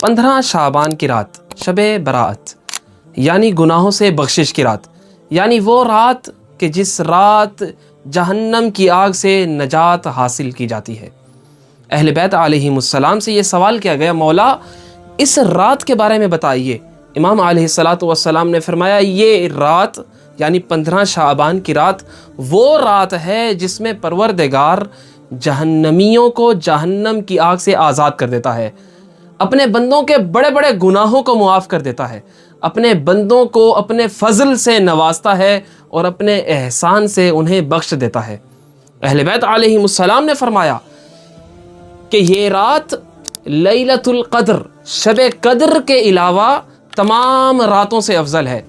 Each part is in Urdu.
15 شعبان کی رات، شب برات، یعنی گناہوں سے بخشش کی رات، یعنی وہ رات کہ جس رات جہنم کی آگ سے نجات حاصل کی جاتی ہے۔ اہل بیت علیہم السلام سے یہ سوال کیا گیا، مولا اس رات کے بارے میں بتائیے۔ امام علیہ السلام نے فرمایا یہ رات یعنی 15 شعبان کی رات وہ رات ہے جس میں پروردگار جہنمیوں کو جہنم کی آگ سے آزاد کر دیتا ہے، اپنے بندوں کے بڑے بڑے گناہوں کو معاف کر دیتا ہے، اپنے بندوں کو اپنے فضل سے نوازتا ہے اور اپنے احسان سے انہیں بخش دیتا ہے۔ اہل بیت علیہم السلام نے فرمایا کہ یہ رات لیلۃ القدر، شب قدر کے علاوہ تمام راتوں سے افضل ہے،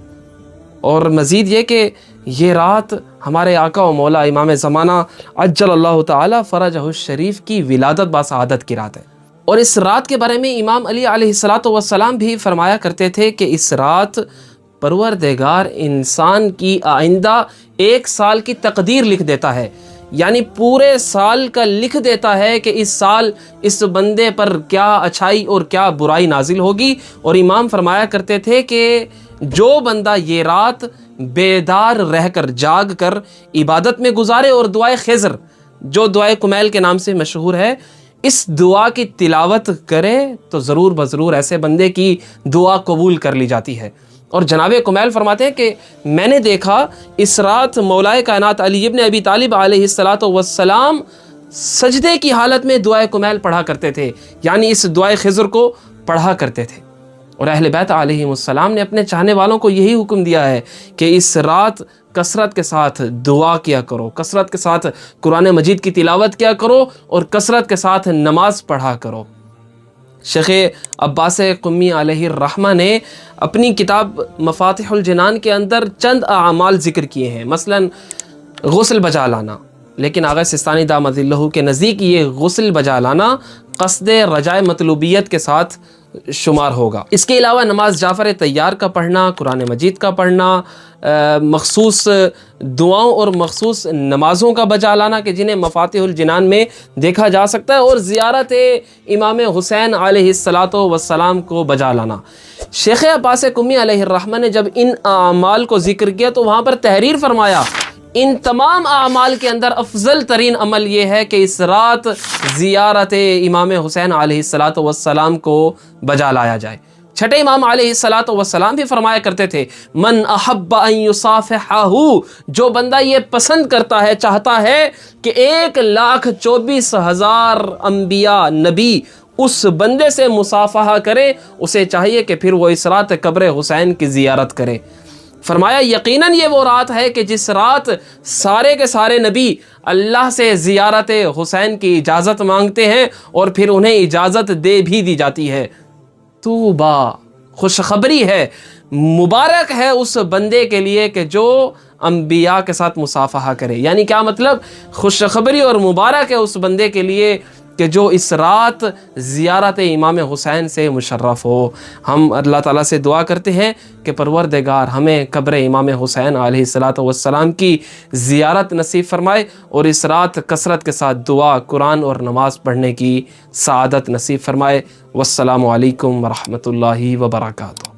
اور مزید یہ کہ یہ رات ہمارے آقا و مولا امام زمانہ عجل اللہ تعالی فرجہ الشریف کی ولادت باسعادت کی رات ہے۔ اور اس رات کے بارے میں امام علی علیہ السلام بھی فرمایا کرتے تھے کہ اس رات پروردگار انسان کی آئندہ 1 سال کی تقدیر لکھ دیتا ہے، یعنی پورے سال کا لکھ دیتا ہے کہ اس سال اس بندے پر کیا اچھائی اور کیا برائی نازل ہوگی۔ اور امام فرمایا کرتے تھے کہ جو بندہ یہ رات بیدار رہ کر جاگ کر عبادت میں گزارے اور دعائے خضر جو دعائے کمیل کے نام سے مشہور ہے اس دعا کی تلاوت کرے تو ضرور بضرور ایسے بندے کی دعا قبول کر لی جاتی ہے۔ اور جناب کمیل فرماتے ہیں کہ میں نے دیکھا اس رات مولائے کائنات علی ابن ابی طالب علیہ السلام سجدے کی حالت میں دعائے کمیل پڑھا کرتے تھے، یعنی اس دعائے خضر کو پڑھا کرتے تھے۔ اور اہل بیت علیہم السلام نے اپنے چاہنے والوں کو یہی حکم دیا ہے کہ اس رات کثرت کے ساتھ دعا کیا کرو، کثرت کے ساتھ قرآن مجید کی تلاوت کیا کرو اور کثرت کے ساتھ نماز پڑھا کرو۔ شیخ عباس قمی علیہ الرحمہ نے اپنی کتاب مفاتح الجنان کے اندر چند اعمال ذکر کیے ہیں، مثلا غسل بجا لانا، لیکن آغا سستانی دامت اللہ کے نزدیک یہ غسل بجا لانا قصد رجائے مطلوبیت کے ساتھ شمار ہوگا۔ اس کے علاوہ نماز جعفر طیار کا پڑھنا، قرآن مجید کا پڑھنا، مخصوص دعاؤں اور مخصوص نمازوں کا بجا لانا کہ جنہیں مفاتح الجنان میں دیکھا جا سکتا ہے، اور زیارت امام حسین علیہ السلام کو بجا لانا۔ شیخ عباس قمی علیہ الرحمہ نے جب ان اعمال کو ذکر کیا تو وہاں پر تحریر فرمایا ان تمام اعمال کے اندر افضل ترین عمل یہ ہے کہ اس رات زیارت امام حسین علیہ السلام کو بجا لایا جائے۔ چھٹے امام علیہ السلام بھی فرمایا کرتے تھے من احب ان یصافحہ، جو بندہ یہ پسند کرتا ہے، چاہتا ہے کہ 1,24,000 انبیاء نبی اس بندے سے مصافحہ کرے، اسے چاہیے کہ پھر وہ اس رات قبر حسین کی زیارت کرے۔ فرمایا یقیناً یہ وہ رات ہے کہ جس رات سارے کے سارے نبی اللہ سے زیارت حسین کی اجازت مانگتے ہیں اور پھر انہیں اجازت دے بھی دی جاتی ہے۔ توبہ، خوشخبری ہے، مبارک ہے اس بندے کے لیے کہ جو انبیاء کے ساتھ مصافحہ کرے۔ یعنی کیا مطلب؟ خوشخبری اور مبارک ہے اس بندے کے لیے کہ جو اس رات زیارت امام حسین سے مشرف ہو۔ ہم اللہ تعالیٰ سے دعا کرتے ہیں کہ پروردگار ہمیں قبر امام حسین علیہ السلام کی زیارت نصیب فرمائے اور اس رات کثرت کے ساتھ دعا، قرآن اور نماز پڑھنے کی سعادت نصیب فرمائے۔ والسلام علیکم ورحمۃ اللہ وبرکاتہ۔